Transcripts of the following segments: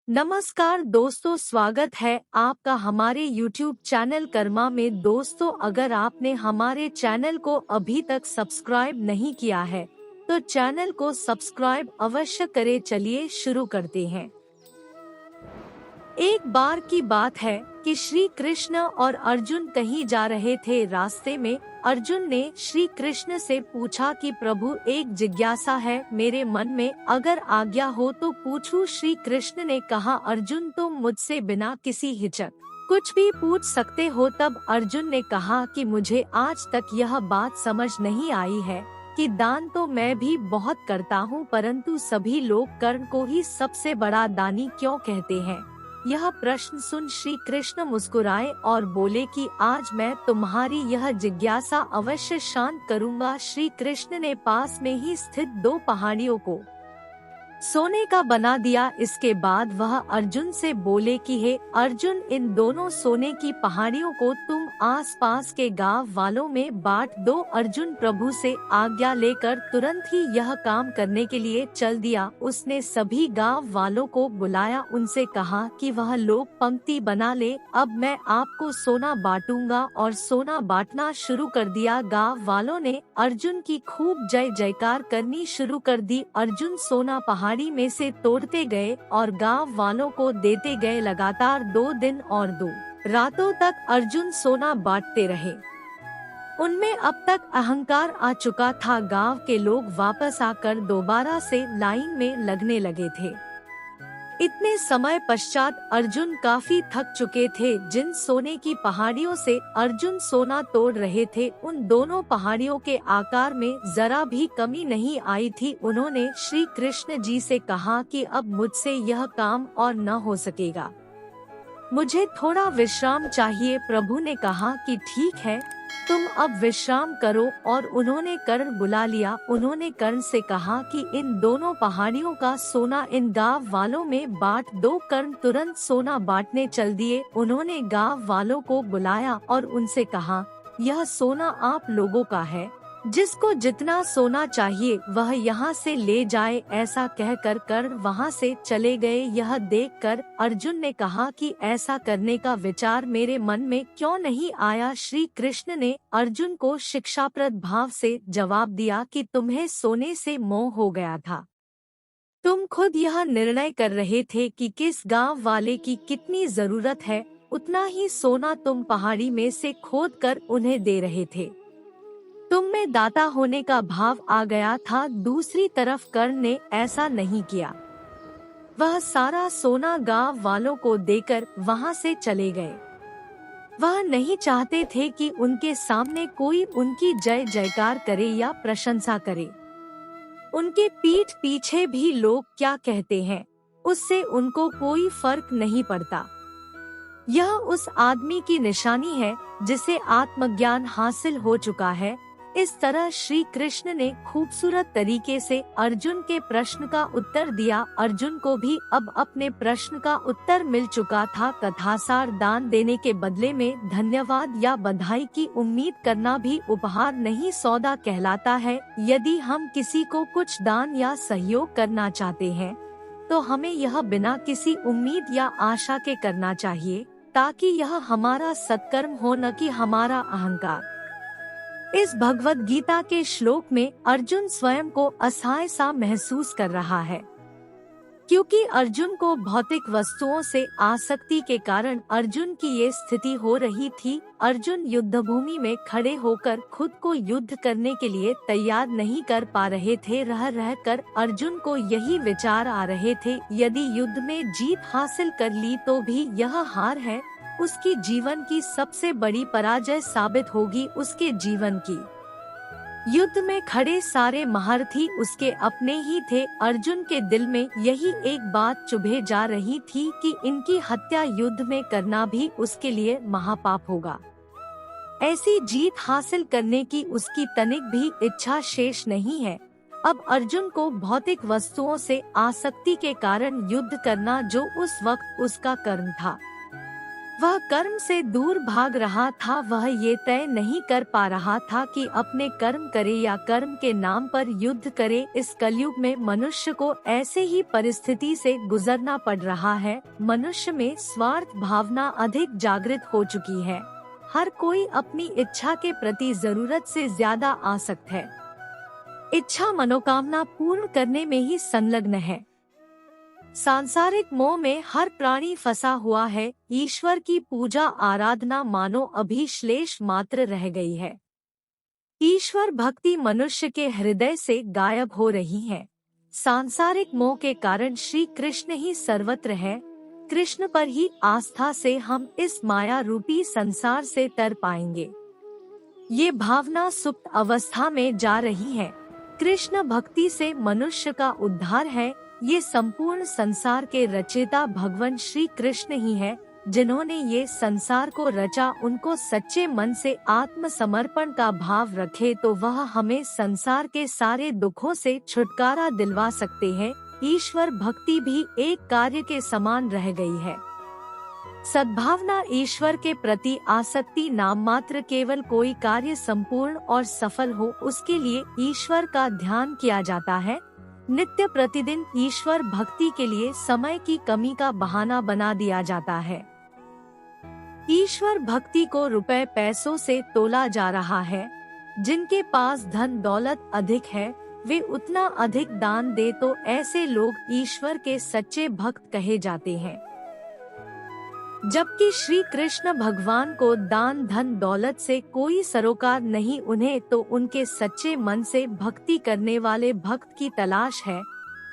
नमस्कार दोस्तों, स्वागत है आपका हमारे YouTube चैनल कर्मा में। दोस्तों, अगर आपने हमारे चैनल को अभी तक सब्सक्राइब नहीं किया है तो चैनल को सब्सक्राइब अवश्य करें। चलिए शुरू करते हैं। एक बार की बात है कि श्री कृष्ण और अर्जुन कहीं जा रहे थे। रास्ते में अर्जुन ने श्री कृष्ण से पूछा कि प्रभु, एक जिज्ञासा है मेरे मन में, अगर आज्ञा हो तो पूछूं। श्री कृष्ण ने कहा, अर्जुन तुम मुझसे बिना किसी हिचक कुछ भी पूछ सकते हो। तब अर्जुन ने कहा कि मुझे आज तक यह बात समझ नहीं आई है कि दान तो मैं भी बहुत करता हूँ, परंतु सभी लोग कर्ण को ही सबसे बड़ा दानी क्यों कहते हैं। यह प्रश्न सुन श्री कृष्ण मुस्कुराए और बोले कि आज मैं तुम्हारी यह जिज्ञासा अवश्य शांत करूँगा। श्री कृष्ण ने पास में ही स्थित दो पहाड़ियों को सोने का बना दिया। इसके बाद वह अर्जुन से बोले कि हे अर्जुन, इन दोनों सोने की पहाड़ियों को तुम आसपास के गांव वालों में बांट दो। अर्जुन प्रभु से आज्ञा लेकर तुरंत ही यह काम करने के लिए चल दिया। उसने सभी गांव वालों को बुलाया, उनसे कहा कि वह लोग पंक्ति बना ले, अब मैं आपको सोना बांटूंगा। और सोना बांटना शुरू कर दिया। गांव वालों ने अर्जुन की खूब जय जयकार करनी शुरू कर दी। अर्जुन सोना पहाड़ी में से तोड़ते गए और गांव वालों को देते गए। लगातार 2 दिन और 2 रातों तक अर्जुन सोना बांटते रहे। उनमें अब तक अहंकार आ चुका था। गांव के लोग वापस आकर दोबारा से लाइन में लगने लगे थे। इतने समय पश्चात अर्जुन काफी थक चुके थे। जिन सोने की पहाड़ियों से अर्जुन सोना तोड़ रहे थे, उन दोनों पहाड़ियों के आकार में जरा भी कमी नहीं आई थी। उन्होंने श्री कृष्ण जी से कहा कि अब मुझसे यह काम और न हो सकेगा, मुझे थोड़ा विश्राम चाहिए। प्रभु ने कहा कि ठीक है, तुम अब विश्राम करो। और उन्होंने कर्ण बुला लिया। उन्होंने कर्ण से कहा कि इन दोनों पहाड़ियों का सोना इन गांव वालों में बांट दो। कर्ण तुरंत सोना बांटने चल दिए। उन्होंने गांव वालों को बुलाया और उनसे कहा, यह सोना आप लोगों का है, जिसको जितना सोना चाहिए वह यहाँ से ले जाए। ऐसा कहकर कर्ण वहाँ से चले गए। यह देखकर अर्जुन ने कहा कि ऐसा करने का विचार मेरे मन में क्यों नहीं आया। श्री कृष्ण ने अर्जुन को शिक्षाप्रद भाव से जवाब दिया कि तुम्हें सोने से मोह हो गया था। तुम खुद यह निर्णय कर रहे थे कि किस गांव वाले की कितनी जरूरत है, उतना ही सोना तुम पहाड़ी में से खोद कर उन्हें दे रहे थे। तुम में दाता होने का भाव आ गया था। दूसरी तरफ कर्ण ने ऐसा नहीं किया। वह सारा सोना गांव वालों को देकर वहां से चले गए। वह नहीं चाहते थे कि उनके सामने कोई उनकी जय जयकार करे या प्रशंसा करे। उनके पीठ पीछे भी लोग क्या कहते हैं, उससे उनको कोई फर्क नहीं पड़ता। यह उस आदमी की निशानी है जिसे आत्मज्ञान हासिल हो चुका है। इस तरह श्री कृष्ण ने खूबसूरत तरीके से अर्जुन के प्रश्न का उत्तर दिया। अर्जुन को भी अब अपने प्रश्न का उत्तर मिल चुका था। कथासार दान देने के बदले में धन्यवाद या बधाई की उम्मीद करना भी उपहार नहीं, सौदा कहलाता है। यदि हम किसी को कुछ दान या सहयोग करना चाहते हैं तो हमें यह बिना किसी उम्मीद या आशा के करना चाहिए, ताकि यह हमारा सत्कर्म हो, न कि हमारा अहंकार। इस भगवत गीता के श्लोक में अर्जुन स्वयं को असहाय सा महसूस कर रहा है, क्योंकि अर्जुन को भौतिक वस्तुओं से आसक्ति के कारण अर्जुन की ये स्थिति हो रही थी। अर्जुन युद्धभूमि में खड़े होकर खुद को युद्ध करने के लिए तैयार नहीं कर पा रहे थे। रह रहकर अर्जुन को यही विचार आ रहे थे, यदि युद्ध में जीत हासिल कर ली तो भी यह हार है, उसकी जीवन की सबसे बड़ी पराजय साबित होगी। उसके जीवन की युद्ध में खड़े सारे महारथी उसके अपने ही थे। अर्जुन के दिल में यही एक बात चुभे जा रही थी कि इनकी हत्या युद्ध में करना भी उसके लिए महापाप होगा। ऐसी जीत हासिल करने की उसकी तनिक भी इच्छा शेष नहीं है। अब अर्जुन को भौतिक वस्तुओं से आसक्ति के कारण युद्ध करना, जो उस वक्त उसका कर्म था, वह कर्म से दूर भाग रहा था। वह ये तय नहीं कर पा रहा था कि अपने कर्म करे या कर्म के नाम पर युद्ध करे। इस कलयुग में मनुष्य को ऐसे ही परिस्थिति से गुजरना पड़ रहा है। मनुष्य में स्वार्थ भावना अधिक जागृत हो चुकी है। हर कोई अपनी इच्छा के प्रति जरूरत से ज्यादा आसक्त है। इच्छा मनोकामना पूर्ण करने में ही संलग्न है। सांसारिक मोह में हर प्राणी फंसा हुआ है। ईश्वर की पूजा आराधना मानो अभी श्लेष मात्र रह गई है। ईश्वर भक्ति मनुष्य के हृदय से गायब हो रही है। सांसारिक मोह के कारण श्री कृष्ण ही सर्वत्र है। कृष्ण पर ही आस्था से हम इस माया रूपी संसार से तर पाएंगे। ये भावना सुप्त अवस्था में जा रही है। कृष्ण भक्ति से मनुष्य का उद्धार है। ये संपूर्ण संसार के रचयिता भगवान श्री कृष्ण ही है। जिन्होंने ये संसार को रचा, उनको सच्चे मन से आत्मसमर्पण का भाव रखे तो वह हमें संसार के सारे दुखों से छुटकारा दिलवा सकते हैं। ईश्वर भक्ति भी एक कार्य के समान रह गई है। सद्भावना ईश्वर के प्रति आसक्ति नाम मात्र, केवल कोई कार्य संपूर्ण और सफल हो उसके लिए ईश्वर का ध्यान किया जाता है। नित्य प्रतिदिन ईश्वर भक्ति के लिए समय की कमी का बहाना बना दिया जाता है। ईश्वर भक्ति को रुपए पैसों से तोला जा रहा है। जिनके पास धन दौलत अधिक है वे उतना अधिक दान दे तो ऐसे लोग ईश्वर के सच्चे भक्त कहे जाते हैं। जबकि श्री कृष्ण भगवान को दान धन दौलत से कोई सरोकार नहीं, उन्हें तो उनके सच्चे मन से भक्ति करने वाले भक्त की तलाश है।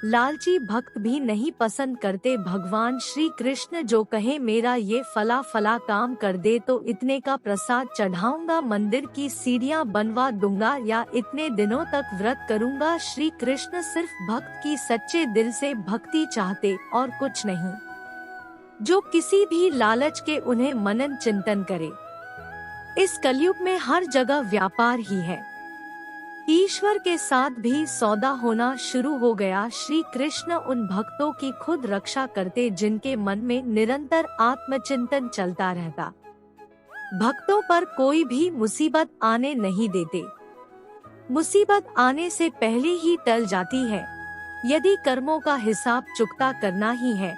लालची भक्त भी नहीं पसंद करते। भगवान श्री कृष्ण जो कहे मेरा ये फला फला काम कर दे तो इतने का प्रसाद चढ़ाऊंगा, मंदिर की सीढ़ियाँ बनवा दूंगा या इतने दिनों तक व्रत करूंगा। श्री कृष्ण सिर्फ भक्त की सच्चे दिल से भक्ति चाहते और कुछ नहीं। जो किसी भी लालच के उन्हें मनन चिंतन करे। इस कलयुग में हर जगह व्यापार ही है। ईश्वर के साथ भी सौदा होना शुरू हो गया। श्री कृष्ण उन भक्तों की खुद रक्षा करते जिनके मन में निरंतर आत्मचिंतन चलता रहता। भक्तों पर कोई भी मुसीबत आने नहीं देते। मुसीबत आने से पहले ही टल जाती है। यदि कर्मों का हिसाब चुकता करना ही है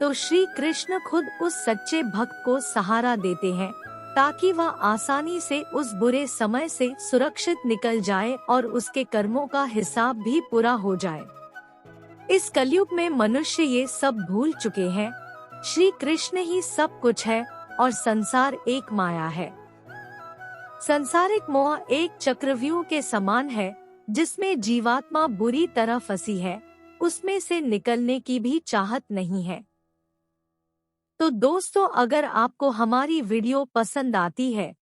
तो श्री कृष्ण खुद उस सच्चे भक्त को सहारा देते हैं ताकि वह आसानी से उस बुरे समय से सुरक्षित निकल जाए और उसके कर्मों का हिसाब भी पूरा हो जाए। इस कलयुग में मनुष्य ये सब भूल चुके हैं। श्री कृष्ण ही सब कुछ है और संसार एक माया है। संसारिक मोह एक चक्रव्यूह के समान है जिसमें जीवात्मा बुरी तरह फंसी है। उसमें से निकलने की भी चाहत नहीं है। तो दोस्तों, अगर आपको हमारी वीडियो पसंद आती है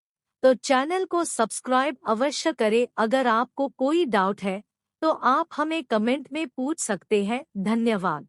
तो चैनल को सब्सक्राइब अवश्य करें। अगर आपको कोई डाउट है तो आप हमें कमेंट में पूछ सकते हैं। धन्यवाद।